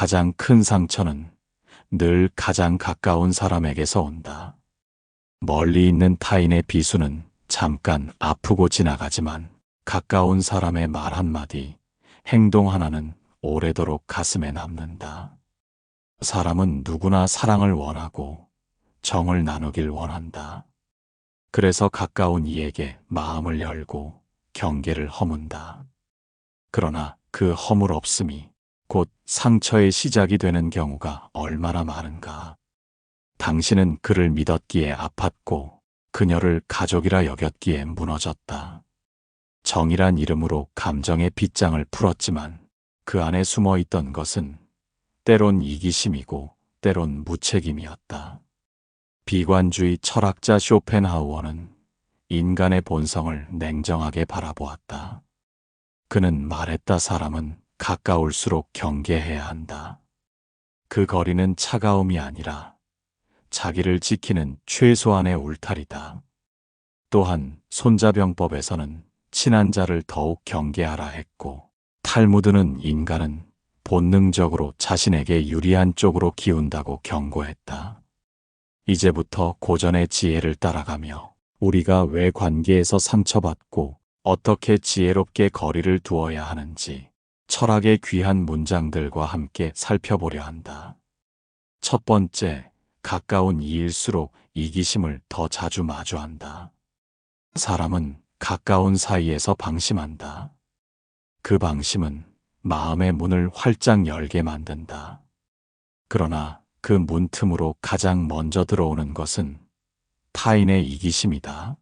가장 큰 상처는 늘 가장 가까운 사람에게서 온다. 멀리 있는 타인의 비수는 잠깐 아프고 지나가지만 가까운 사람의 말 한마디, 행동 하나는 오래도록 가슴에 남는다. 사람은 누구나 사랑을 원하고 정을 나누길 원한다. 그래서 가까운 이에게 마음을 열고 경계를 허문다. 그러나 그 허물 없음이 곧 상처의 시작이 되는 경우가 얼마나 많은가. 당신은 그를 믿었기에 아팠고 그녀를 가족이라 여겼기에 무너졌다. 정이란 이름으로 감정의 빗장을 풀었지만 그 안에 숨어 있던 것은 때론 이기심이고 때론 무책임이었다. 비관주의 철학자 쇼펜하우어는 인간의 본성을 냉정하게 바라보았다. 그는 말했다. 사람은 가까울수록 경계해야 한다. 그 거리는 차가움이 아니라 자기를 지키는 최소한의 울타리다. 또한 손자병법에서는 친한 자를 더욱 경계하라 했고, 탈무드는 인간은 본능적으로 자신에게 유리한 쪽으로 기운다고 경고했다. 이제부터 고전의 지혜를 따라가며 우리가 왜 관계에서 상처받고 어떻게 지혜롭게 거리를 두어야 하는지 철학의 귀한 문장들과 함께 살펴보려 한다. 첫 번째, 가까운 이일수록 이기심을 더 자주 마주한다. 사람은 가까운 사이에서 방심한다. 그 방심은 마음의 문을 활짝 열게 만든다. 그러나 그 문틈으로 가장 먼저 들어오는 것은 타인의 이기심이다.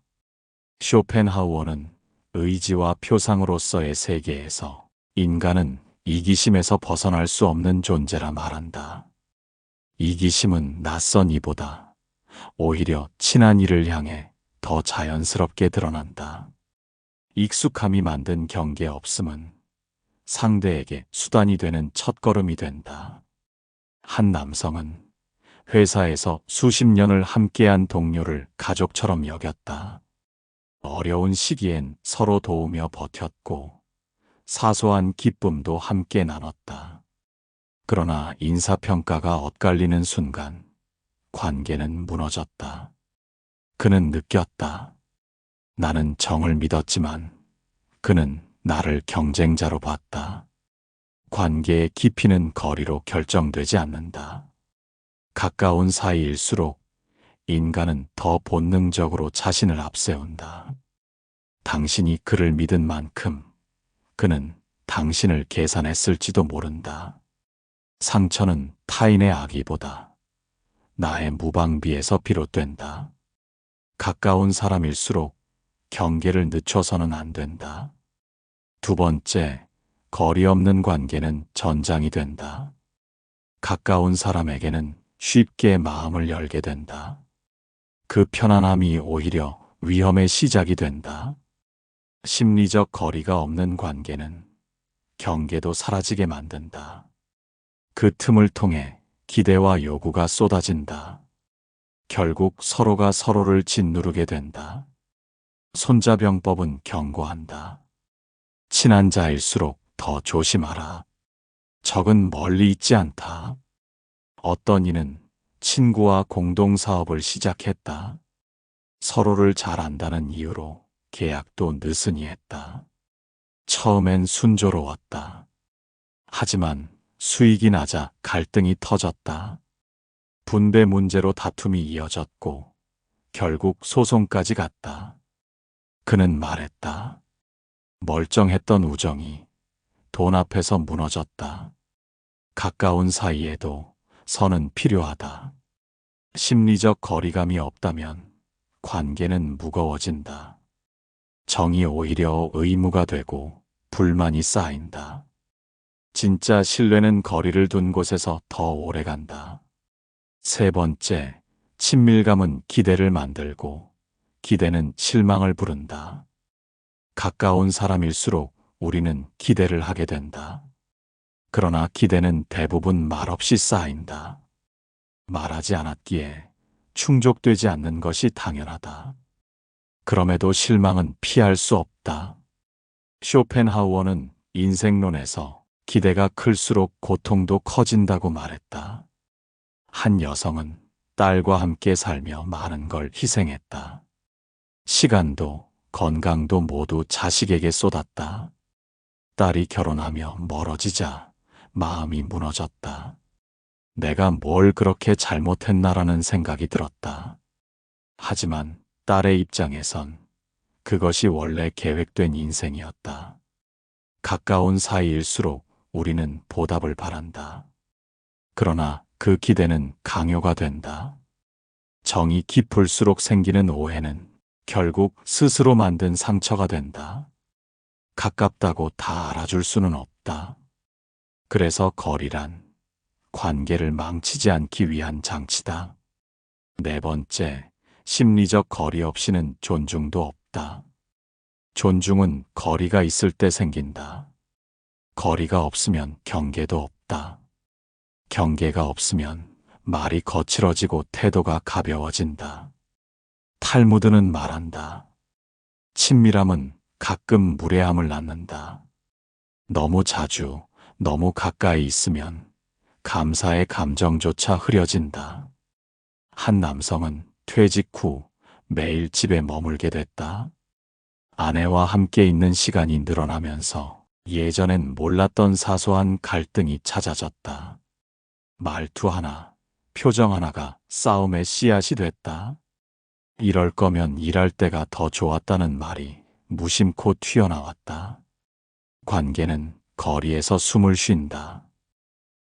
쇼펜하우어는 의지와 표상으로서의 세계에서 인간은 이기심에서 벗어날 수 없는 존재라 말한다. 이기심은 낯선 이보다 오히려 친한 이를 향해 더 자연스럽게 드러난다. 익숙함이 만든 경계 없음은 상대에게 수단이 되는 첫걸음이 된다. 한 남성은 회사에서 수십 년을 함께한 동료를 가족처럼 여겼다. 어려운 시기엔 서로 도우며 버텼고 사소한 기쁨도 함께 나눴다. 그러나 인사평가가 엇갈리는 순간 관계는 무너졌다. 그는 느꼈다. 나는 정을 믿었지만 그는 나를 경쟁자로 봤다. 관계의 깊이는 거리로 결정되지 않는다. 가까운 사이일수록 인간은 더 본능적으로 자신을 앞세운다. 당신이 그를 믿은 만큼 그는 당신을 계산했을지도 모른다. 상처는 타인의 악의보다 나의 무방비에서 비롯된다. 가까운 사람일수록 경계를 늦춰서는 안 된다. 두 번째, 거리 없는 관계는 전장이 된다. 가까운 사람에게는 쉽게 마음을 열게 된다. 그 편안함이 오히려 위험의 시작이 된다. 심리적 거리가 없는 관계는 경계도 사라지게 만든다. 그 틈을 통해 기대와 요구가 쏟아진다. 결국 서로가 서로를 짓누르게 된다. 손자병법은 경고한다. 친한 자일수록 더 조심하라. 적은 멀리 있지 않다. 어떤 이는 친구와 공동사업을 시작했다. 서로를 잘 안다는 이유로 계약도 느슨히 했다. 처음엔 순조로웠다. 하지만 수익이 나자 갈등이 터졌다. 분배 문제로 다툼이 이어졌고 결국 소송까지 갔다. 그는 말했다. 멀쩡했던 우정이 돈 앞에서 무너졌다. 가까운 사이에도 선은 필요하다. 심리적 거리감이 없다면 관계는 무거워진다. 정이 오히려 의무가 되고 불만이 쌓인다. 진짜 신뢰는 거리를 둔 곳에서 더 오래간다. 세 번째, 친밀감은 기대를 만들고 기대는 실망을 부른다. 가까운 사람일수록 우리는 기대를 하게 된다. 그러나 기대는 대부분 말없이 쌓인다. 말하지 않았기에 충족되지 않는 것이 당연하다. 그럼에도 실망은 피할 수 없다. 쇼펜하우어는 인생론에서 기대가 클수록 고통도 커진다고 말했다. 한 여성은 딸과 함께 살며 많은 걸 희생했다. 시간도 건강도 모두 자식에게 쏟았다. 딸이 결혼하며 멀어지자 마음이 무너졌다. 내가 뭘 그렇게 잘못했나라는 생각이 들었다. 하지만 딸의 입장에선 그것이 원래 계획된 인생이었다. 가까운 사이일수록 우리는 보답을 바란다. 그러나 그 기대는 강요가 된다. 정이 깊을수록 생기는 오해는 결국 스스로 만든 상처가 된다. 가깝다고 다 알아줄 수는 없다. 그래서 거리란 관계를 망치지 않기 위한 장치다. 네 번째, 심리적 거리 없이는 존중도 없다. 존중은 거리가 있을 때 생긴다. 거리가 없으면 경계도 없다. 경계가 없으면 말이 거칠어지고 태도가 가벼워진다. 탈무드는 말한다. 친밀함은 가끔 무례함을 낳는다. 너무 자주, 너무 가까이 있으면 감사의 감정조차 흐려진다. 한 남성은 퇴직 후 매일 집에 머물게 됐다. 아내와 함께 있는 시간이 늘어나면서 예전엔 몰랐던 사소한 갈등이 찾아졌다. 말투 하나, 표정 하나가 싸움의 씨앗이 됐다. 이럴 거면 일할 때가 더 좋았다는 말이 무심코 튀어나왔다. 관계는 거리에서 숨을 쉰다.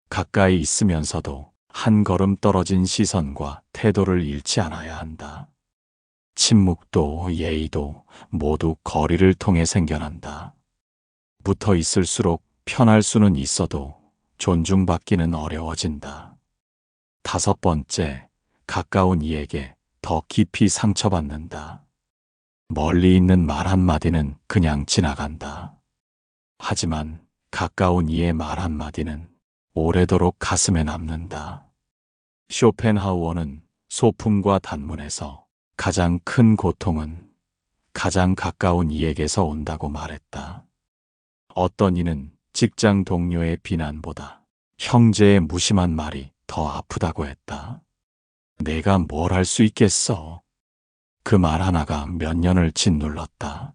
가까이 있으면서도 한 걸음 떨어진 시선과 태도를 잃지 않아야 한다. 침묵도 예의도 모두 거리를 통해 생겨난다. 붙어 있을수록 편할 수는 있어도 존중받기는 어려워진다. 다섯 번째, 가까운 이에게 더 깊이 상처받는다. 멀리 있는 말 한마디는 그냥 지나간다. 하지만 가까운 이의 말 한마디는 오래도록 가슴에 남는다. 쇼펜하우어는 소품과 단문에서 가장 큰 고통은 가장 가까운 이에게서 온다고 말했다. 어떤 이는 직장 동료의 비난보다 형제의 무심한 말이 더 아프다고 했다. 내가 뭘 할 수 있겠어? 그 말 하나가 몇 년을 짓눌렀다.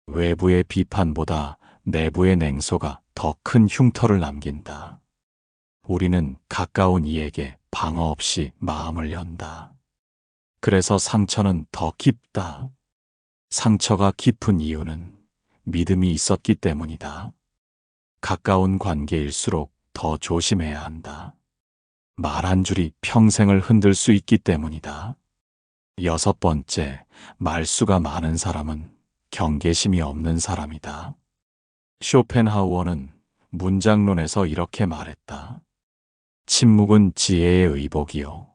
외부의 비판보다 내부의 냉소가 더 큰 흉터를 남긴다. 우리는 가까운 이에게 방어 없이 마음을 연다. 그래서 상처는 더 깊다. 상처가 깊은 이유는 믿음이 있었기 때문이다. 가까운 관계일수록 더 조심해야 한다. 말 한 줄이 평생을 흔들 수 있기 때문이다. 여섯 번째, 말수가 많은 사람은 경계심이 없는 사람이다. 쇼펜하우어는 문장론에서 이렇게 말했다. 침묵은 지혜의 의복이요.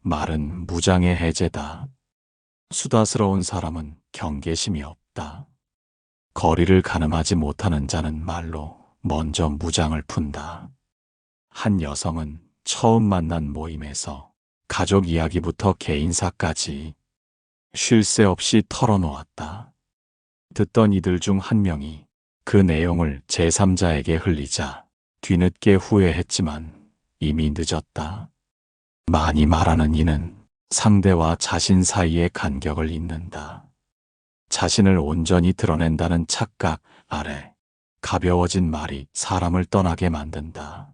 말은 무장의 해제다. 수다스러운 사람은 경계심이 없다. 거리를 가늠하지 못하는 자는 말로 먼저 무장을 푼다. 한 여성은 처음 만난 모임에서 가족 이야기부터 개인사까지 쉴 새 없이 털어놓았다. 듣던 이들 중 한 명이 그 내용을 제3자에게 흘리자 뒤늦게 후회했지만 이미 늦었다. 많이 말하는 이는 상대와 자신 사이의 간격을 잇는다. 자신을 온전히 드러낸다는 착각 아래 가벼워진 말이 사람을 떠나게 만든다.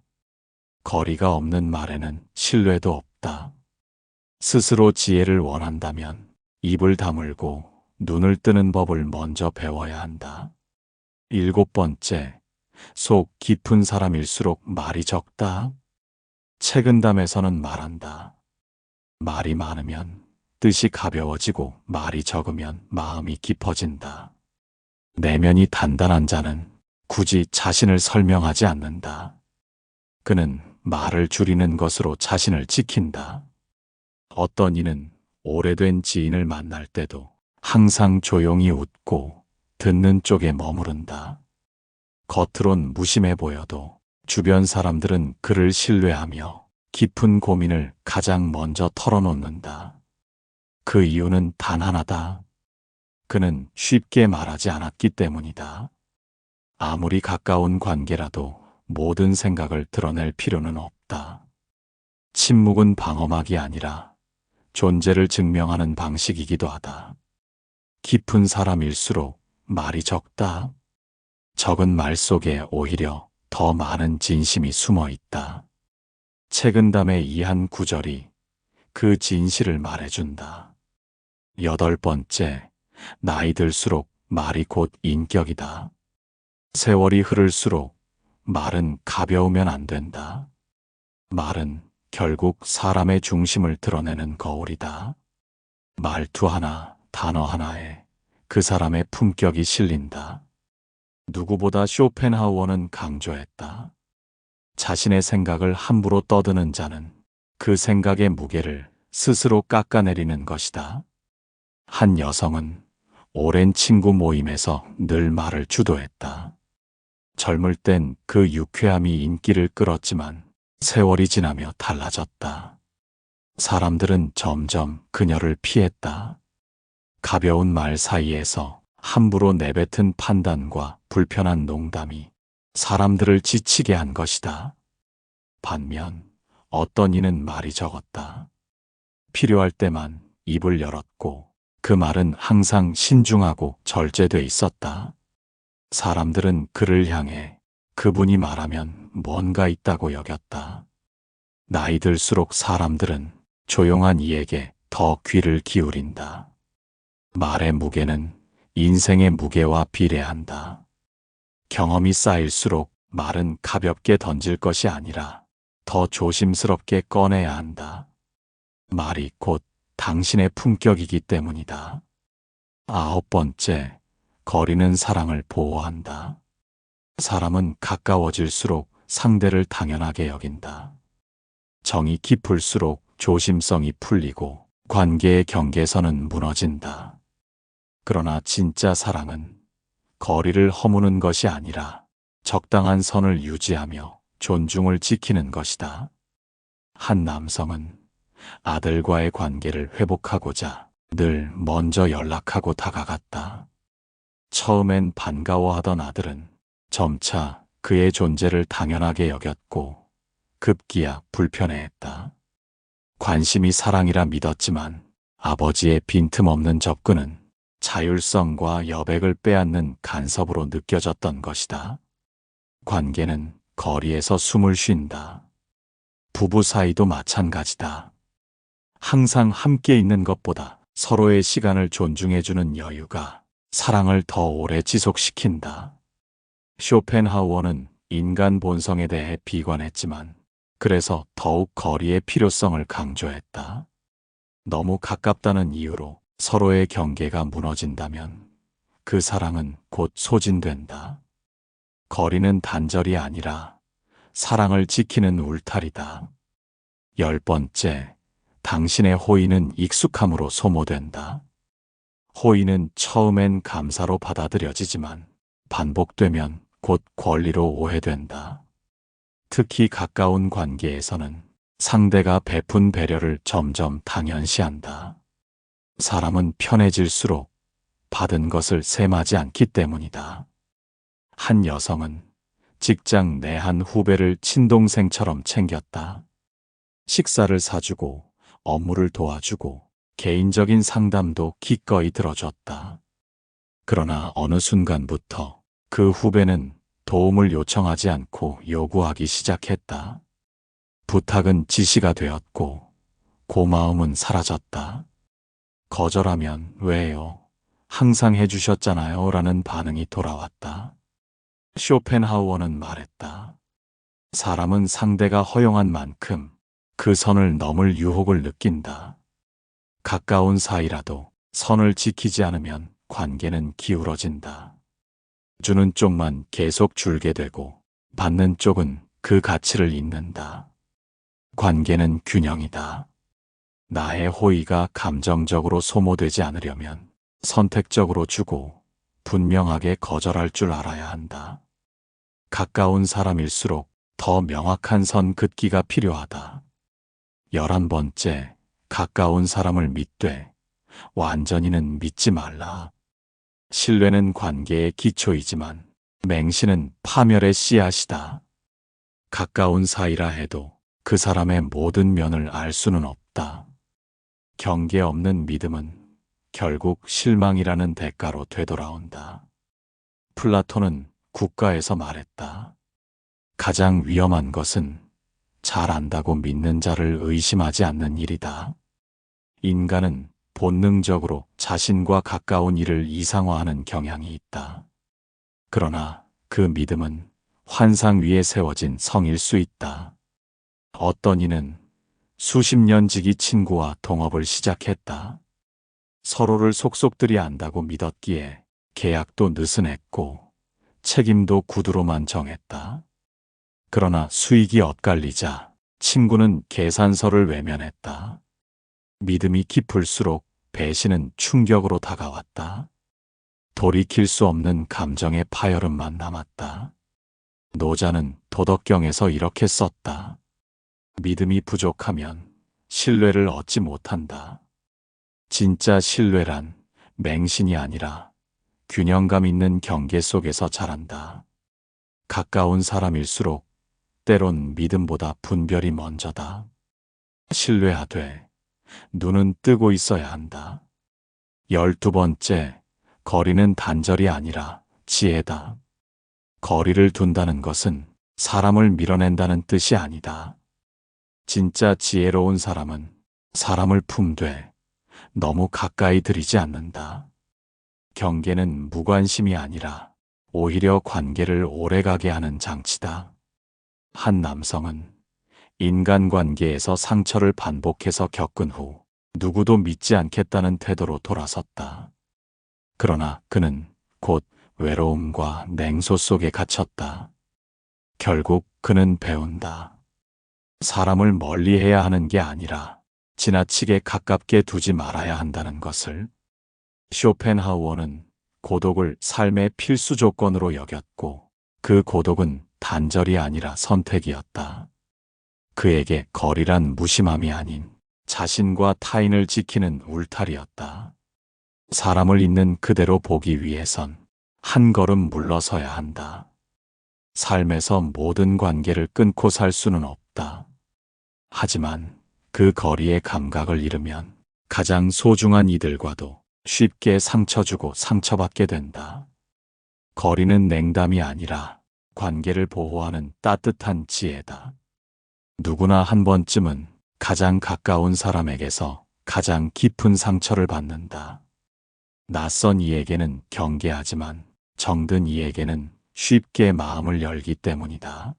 거리가 없는 말에는 신뢰도 없다. 스스로 지혜를 원한다면 입을 다물고 눈을 뜨는 법을 먼저 배워야 한다. 일곱 번째, 속 깊은 사람일수록 말이 적다. 책은담에서는 말한다. 말이 많으면 뜻이 가벼워지고 말이 적으면 마음이 깊어진다. 내면이 단단한 자는 굳이 자신을 설명하지 않는다. 그는 말을 줄이는 것으로 자신을 지킨다. 어떤 이는 오래된 지인을 만날 때도 항상 조용히 웃고 듣는 쪽에 머무른다. 겉으론 무심해 보여도 주변 사람들은 그를 신뢰하며 깊은 고민을 가장 먼저 털어놓는다. 그 이유는 단 하나다. 그는 쉽게 말하지 않았기 때문이다. 아무리 가까운 관계라도 모든 생각을 드러낼 필요는 없다. 침묵은 방어막이 아니라 존재를 증명하는 방식이기도 하다. 깊은 사람일수록 말이 적다. 적은 말 속에 오히려 더 많은 진심이 숨어 있다. 책은담의 이 한 구절이 그 진실을 말해준다. 8번째, 나이 들수록 말이 곧 인격이다. 세월이 흐를수록 말은 가벼우면 안 된다. 말은 결국 사람의 중심을 드러내는 거울이다. 말투 하나, 단어 하나에 그 사람의 품격이 실린다. 누구보다 쇼펜하우어는 강조했다. 자신의 생각을 함부로 떠드는 자는 그 생각의 무게를 스스로 깎아내리는 것이다. 한 여성은 오랜 친구 모임에서 늘 말을 주도했다. 젊을 땐 그 유쾌함이 인기를 끌었지만 세월이 지나며 달라졌다. 사람들은 점점 그녀를 피했다. 가벼운 말 사이에서 함부로 내뱉은 판단과 불편한 농담이 사람들을 지치게 한 것이다. 반면 어떤 이는 말이 적었다. 필요할 때만 입을 열었고 그 말은 항상 신중하고 절제돼 있었다. 사람들은 그를 향해 그분이 말하면 뭔가 있다고 여겼다. 나이 들수록 사람들은 조용한 이에게 더 귀를 기울인다. 말의 무게는 인생의 무게와 비례한다. 경험이 쌓일수록 말은 가볍게 던질 것이 아니라 더 조심스럽게 꺼내야 한다. 말이 곧 당신의 품격이기 때문이다. 9번째, 거리는 사랑을 보호한다. 사람은 가까워질수록 상대를 당연하게 여긴다. 정이 깊을수록 조심성이 풀리고 관계의 경계선은 무너진다. 그러나 진짜 사랑은 거리를 허무는 것이 아니라 적당한 선을 유지하며 존중을 지키는 것이다. 한 남성은 아들과의 관계를 회복하고자 늘 먼저 연락하고 다가갔다. 처음엔 반가워하던 아들은 점차 그의 존재를 당연하게 여겼고 급기야 불편해했다. 관심이 사랑이라 믿었지만 아버지의 빈틈없는 접근은 자율성과 여백을 빼앗는 간섭으로 느껴졌던 것이다. 관계는 거리에서 숨을 쉰다. 부부 사이도 마찬가지다. 항상 함께 있는 것보다 서로의 시간을 존중해주는 여유가 사랑을 더 오래 지속시킨다. 쇼펜하우어는 인간 본성에 대해 비관했지만 그래서 더욱 거리의 필요성을 강조했다. 너무 가깝다는 이유로 서로의 경계가 무너진다면 그 사랑은 곧 소진된다. 거리는 단절이 아니라 사랑을 지키는 울타리다. 10번째, 당신의 호의는 익숙함으로 소모된다. 호의는 처음엔 감사로 받아들여지지만 반복되면 곧 권리로 오해된다. 특히 가까운 관계에서는 상대가 베푼 배려를 점점 당연시한다. 사람은 편해질수록 받은 것을 셈하지 않기 때문이다. 한 여성은 직장 내 한 후배를 친동생처럼 챙겼다. 식사를 사주고 업무를 도와주고 개인적인 상담도 기꺼이 들어줬다. 그러나 어느 순간부터 그 후배는 도움을 요청하지 않고 요구하기 시작했다. 부탁은 지시가 되었고 고마움은 사라졌다. 거절하면 왜요? 항상 해주셨잖아요 라는 반응이 돌아왔다. 쇼펜하우어는 말했다. 사람은 상대가 허용한 만큼 그 선을 넘을 유혹을 느낀다. 가까운 사이라도 선을 지키지 않으면 관계는 기울어진다. 주는 쪽만 계속 줄게 되고 받는 쪽은 그 가치를 잃는다. 관계는 균형이다. 나의 호의가 감정적으로 소모되지 않으려면 선택적으로 주고 분명하게 거절할 줄 알아야 한다. 가까운 사람일수록 더 명확한 선 긋기가 필요하다. 11번째, 가까운 사람을 믿되 완전히는 믿지 말라. 신뢰는 관계의 기초이지만 맹신은 파멸의 씨앗이다. 가까운 사이라 해도 그 사람의 모든 면을 알 수는 없다. 경계 없는 믿음은 결국 실망이라는 대가로 되돌아온다. 플라톤은 국가에서 말했다. 가장 위험한 것은 잘 안다고 믿는 자를 의심하지 않는 일이다. 인간은 본능적으로 자신과 가까운 일을 이상화하는 경향이 있다. 그러나 그 믿음은 환상 위에 세워진 성일 수 있다. 어떤 이는 수십 년 지기 친구와 동업을 시작했다. 서로를 속속들이 안다고 믿었기에 계약도 느슨했고 책임도 구두로만 정했다. 그러나 수익이 엇갈리자 친구는 계산서를 외면했다. 믿음이 깊을수록 배신은 충격으로 다가왔다. 돌이킬 수 없는 감정의 파열음만 남았다. 노자는 도덕경에서 이렇게 썼다. 믿음이 부족하면 신뢰를 얻지 못한다. 진짜 신뢰란 맹신이 아니라 균형감 있는 경계 속에서 자란다. 가까운 사람일수록 때론 믿음보다 분별이 먼저다. 신뢰하되 눈은 뜨고 있어야 한다. 12번째, 거리는 단절이 아니라 지혜다. 거리를 둔다는 것은 사람을 밀어낸다는 뜻이 아니다. 진짜 지혜로운 사람은 사람을 품되 너무 가까이 들이지 않는다. 경계는 무관심이 아니라 오히려 관계를 오래가게 하는 장치다. 한 남성은 인간관계에서 상처를 반복해서 겪은 후 누구도 믿지 않겠다는 태도로 돌아섰다. 그러나 그는 곧 외로움과 냉소 속에 갇혔다. 결국 그는 배운다. 사람을 멀리해야 하는 게 아니라 지나치게 가깝게 두지 말아야 한다는 것을. 쇼펜하우어는 고독을 삶의 필수 조건으로 여겼고 그 고독은 단절이 아니라 선택이었다. 그에게 거리란 무심함이 아닌 자신과 타인을 지키는 울타리였다. 사람을 있는 그대로 보기 위해선 한 걸음 물러서야 한다. 삶에서 모든 관계를 끊고 살 수는 없다. 하지만 그 거리의 감각을 잃으면 가장 소중한 이들과도 쉽게 상처 주고 상처받게 된다. 거리는 냉담이 아니라 관계를 보호하는 따뜻한 지혜다. 누구나 한 번쯤은 가장 가까운 사람에게서 가장 깊은 상처를 받는다. 낯선 이에게는 경계하지만 정든 이에게는 쉽게 마음을 열기 때문이다.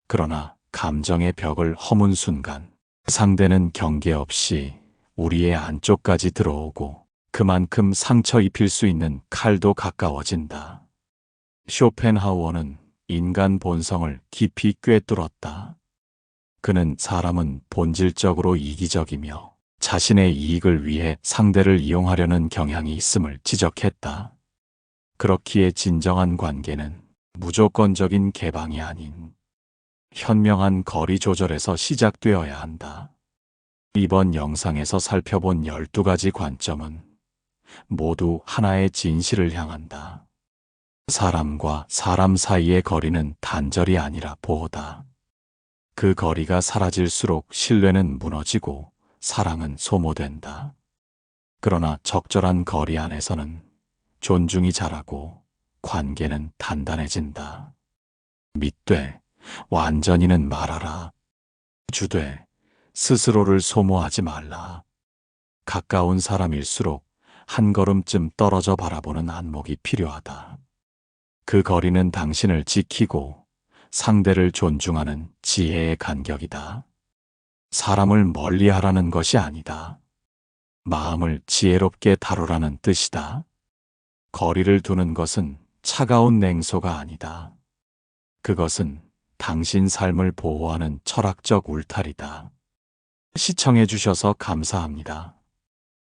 그러나 감정의 벽을 허문 순간 상대는 경계 없이 우리의 안쪽까지 들어오고 그만큼 상처 입힐 수 있는 칼도 가까워진다. 쇼펜하우어는 인간 본성을 깊이 꿰뚫었다. 그는 사람은 본질적으로 이기적이며 자신의 이익을 위해 상대를 이용하려는 경향이 있음을 지적했다. 그렇기에 진정한 관계는 무조건적인 개방이 아닌 현명한 거리 조절에서 시작되어야 한다. 이번 영상에서 살펴본 12가지 관점은 모두 하나의 진실을 향한다. 사람과 사람 사이의 거리는 단절이 아니라 보호다. 그 거리가 사라질수록 신뢰는 무너지고 사랑은 소모된다. 그러나 적절한 거리 안에서는 존중이 자라고 관계는 단단해진다. 믿되 완전히는 말하라. 주되 스스로를 소모하지 말라. 가까운 사람일수록 한 걸음쯤 떨어져 바라보는 안목이 필요하다. 그 거리는 당신을 지키고 상대를 존중하는 지혜의 간격이다. 사람을 멀리하라는 것이 아니다. 마음을 지혜롭게 다루라는 뜻이다. 거리를 두는 것은 차가운 냉소가 아니다. 그것은 당신 삶을 보호하는 철학적 울타리다. 시청해 주셔서 감사합니다.